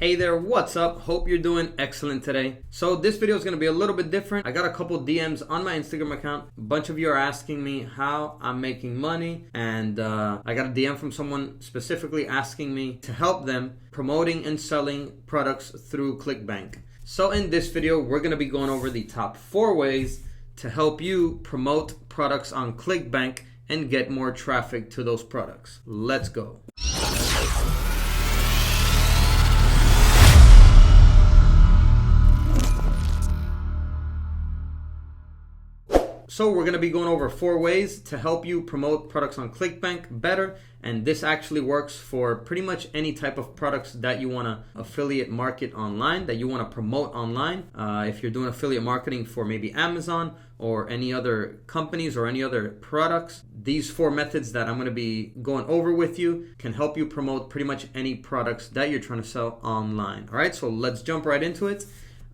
Hey there, what's up? Hope you're doing excellent today. So this video is going to be a little bit different. I got a couple DMs on my Instagram account. A bunch of you are asking me how I'm making money, and I got a DM from someone specifically asking me to help them promoting and selling products through Clickbank. So in this video, we're going to be going over the top 4 ways to help you promote products on Clickbank and get more traffic to those products. Let's go. So we're going to be going over 4 ways to help you promote products on Clickbank better, and this actually works for pretty much any type of products that you want to affiliate market online, that you want to promote online. If you're doing affiliate marketing for maybe Amazon or any other companies or any other products, these 4 methods that I'm going to be going over with you can help you promote pretty much any products that you're trying to sell online. All right, so let's jump right into it.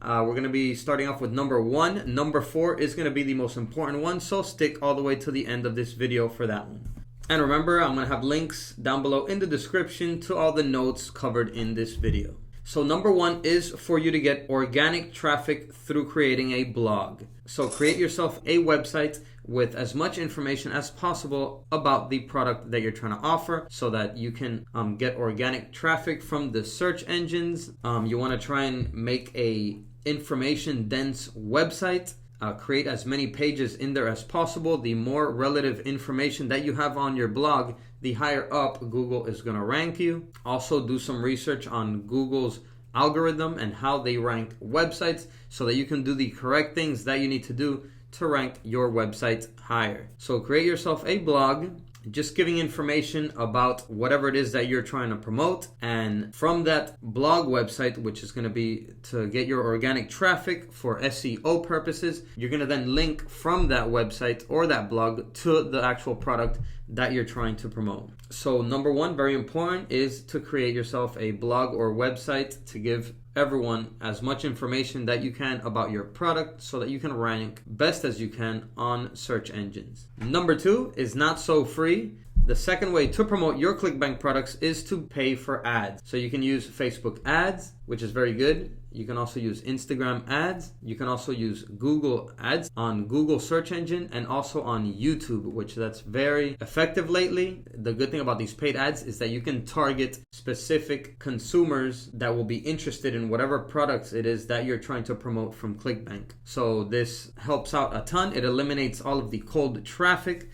We're going to be starting off with number 1. Number 4 is going to be the most important one, so stick all the way to the end of this video for that one. And remember, I'm going to have links down below in the description to all the notes covered in this video. So number 1 is for you to get organic traffic through creating a blog. So create yourself a website with as much information as possible about the product that you're trying to offer so that you can get organic traffic from the search engines. You want to try and make a information dense website. Create as many pages in there as possible. The more relative information that you have on your blog, the higher up Google is going to rank you. Also do some research on Google's algorithm and how they rank websites so that you can do the correct things that you need to do to rank your website higher. So create yourself a blog, just giving information about whatever it is that you're trying to promote. And from that blog website, which is going to be to get your organic traffic for SEO purposes, you're going to then link from that website or that blog to the actual product that you're trying to promote. So number 1, very important, is to create yourself a blog or website to give everyone as much information that you can about your product so that you can rank best as you can on search engines. Number 2 is not so free. The second way to promote your Clickbank products is to pay for ads. So you can use Facebook ads, which is very good. You can also use Instagram ads. You can also use Google ads on Google search engine and also on YouTube, which that's very effective lately. The good thing about these paid ads is that you can target specific consumers that will be interested in whatever products it is that you're trying to promote from Clickbank. So this helps out a ton. It eliminates all of the cold traffic.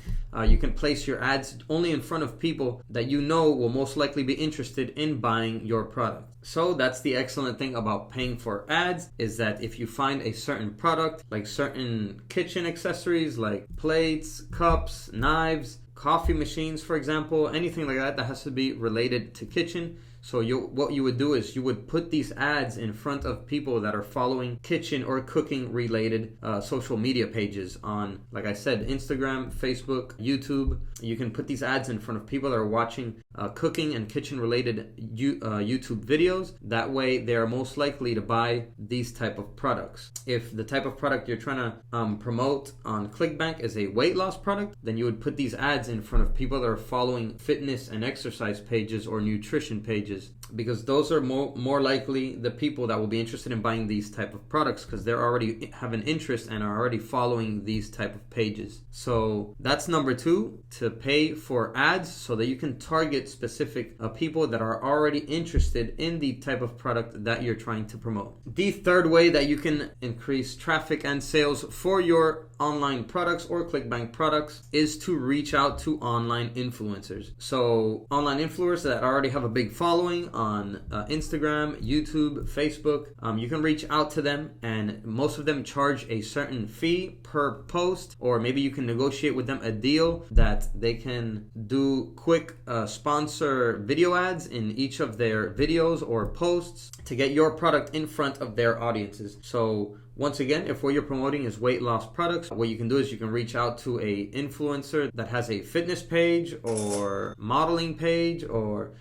You can place your ads only in front of people that you know will most likely be interested in buying your product. So that's the excellent thing about paying for ads, is that if you find a certain product, like certain kitchen accessories like plates, cups, knives, coffee machines, for example, anything like that that has to be related to kitchen. So what you would do is you would put these ads in front of people that are following kitchen or cooking related social media pages on, like I said, Instagram, Facebook, YouTube. You can put these ads in front of people that are watching cooking and kitchen related YouTube videos. That way they are most likely to buy these type of products. If the type of product you're trying to promote on Clickbank is a weight loss product, then you would put these ads in front of people that are following fitness and exercise pages or nutrition pages, because those are more likely the people that will be interested in buying these type of products, because they're already have an interest and are already following these type of pages. So that's number 2, to pay for ads so that you can target specific people that are already interested in the type of product that you're trying to promote. The third way that you can increase traffic and sales for your online products or Clickbank products is to reach out to online influencers. So online influencers that already have a big following on Instagram, YouTube, Facebook, you can reach out to them, and most of them charge a certain fee per post, or maybe you can negotiate with them a deal that they can do quick sponsor video ads in each of their videos or posts to get your product in front of their audiences. So once again, if what you're promoting is weight loss products, what you can do is you can reach out to a influencer that has a fitness page or modeling page or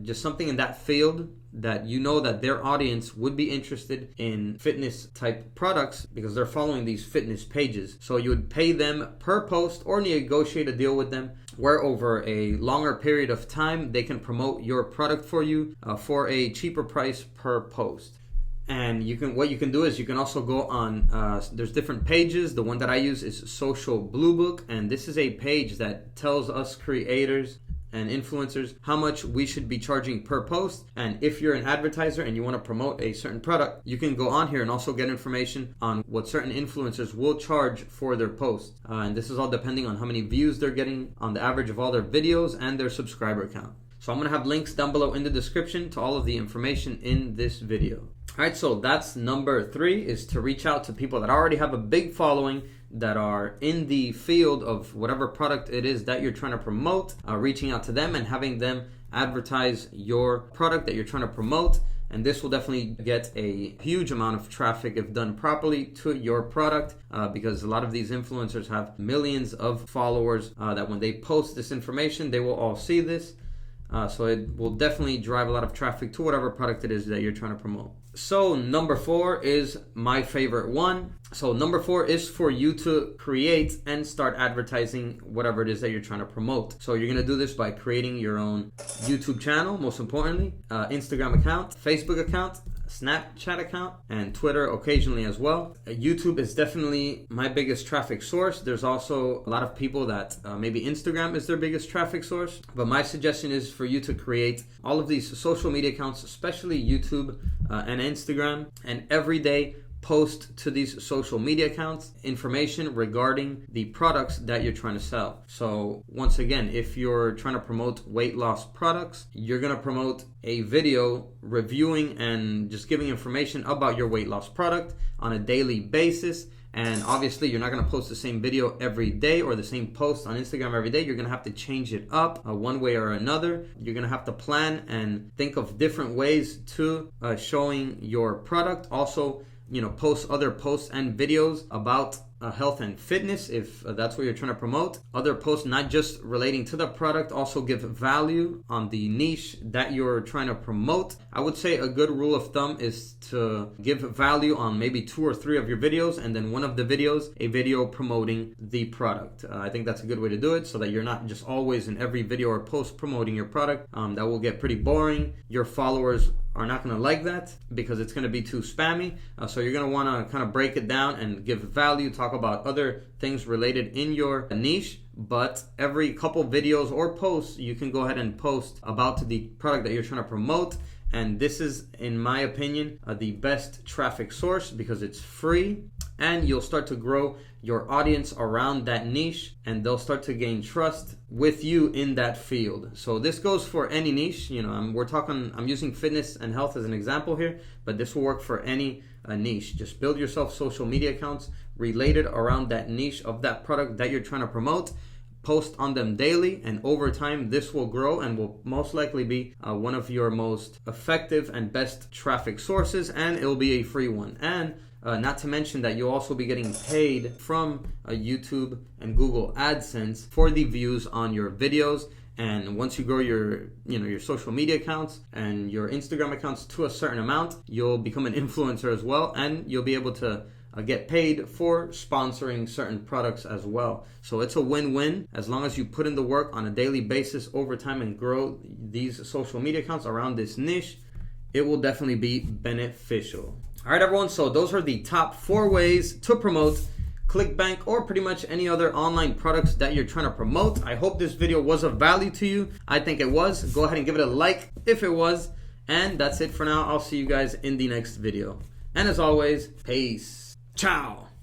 just something in that field that you know that their audience would be interested in fitness type products because they're following these fitness pages. So you would pay them per post or negotiate a deal with them where over a longer period of time they can promote your product for you for a cheaper price per post. And what you can do is you can also go on, there's different pages. The one that I use is Social Blue Book, and this is a page that tells us creators and influencers how much we should be charging per post. And if you're an advertiser and you want to promote a certain product, you can go on here and also get information on what certain influencers will charge for their posts. And this is all depending on how many views they're getting on the average of all their videos and their subscriber count. So I'm going to have links down below in the description to all of the information in this video. All right, so that's number 3, is to reach out to people that already have a big following, that are in the field of whatever product it is that you're trying to promote, reaching out to them and having them advertise your product that you're trying to promote. And this will definitely get a huge amount of traffic if done properly to your product, because a lot of these influencers have millions of followers that when they post this information, they will all see this. So it will definitely drive a lot of traffic to whatever product it is that you're trying to promote. So number 4 is my favorite one. So number 4 is for you to create and start advertising whatever it is that you're trying to promote. So you're going to do this by creating your own YouTube channel, most importantly, Instagram account, Facebook account, Snapchat account, and Twitter occasionally as well. YouTube is definitely my biggest traffic source. There's also a lot of people that maybe Instagram is their biggest traffic source, but my suggestion is for you to create all of these social media accounts, especially YouTube and Instagram, and every day post to these social media accounts information regarding the products that you're trying to sell. So once again, if you're trying to promote weight loss products, you're going to promote a video reviewing and just giving information about your weight loss product on a daily basis. And obviously you're not going to post the same video every day or the same post on Instagram every day. You're going to have to change it up one way or another. You're going to have to plan and think of different ways to showing your product. Also, post other posts and videos about health and fitness if that's what you're trying to promote. Other posts not just relating to the product, also give value on the niche that you're trying to promote. I would say a good rule of thumb is to give value on maybe 2 or 3 of your videos, and then one of the videos, a video promoting the product. I think that's a good way to do it, so that you're not just always in every video or post promoting your product. That will get pretty boring. Your followers are not going to like that because it's going to be too spammy. So you're going to want to kind of break it down and give value, talk about other things related in your niche. But every couple videos or posts, you can go ahead and post about the product that you're trying to promote. And this is, in my opinion, the best traffic source because it's free, and you'll start to grow your audience around that niche, and they'll start to gain trust with you in that field. So this goes for any niche. I'm using fitness and health as an example here, but this will work for any niche. Just build yourself social media accounts related around that niche of that product that you're trying to promote. Post on them daily, and over time this will grow and will most likely be one of your most effective and best traffic sources, and it'll be a free one. And not to mention that you'll also be getting paid from YouTube and Google AdSense for the views on your videos. And once you grow your social media accounts and your Instagram accounts to a certain amount, you'll become an influencer as well, and you'll be able to get paid for sponsoring certain products as well. So it's a win-win as long as you put in the work on a daily basis over time and grow these social media accounts around this niche. It will definitely be beneficial. All right, everyone. So those are the top 4 ways to promote Clickbank or pretty much any other online products that you're trying to promote. I hope this video was of value to you. I think it was. Go ahead and give it a like if it was. And that's it for now. I'll see you guys in the next video. And as always, peace. Ciao.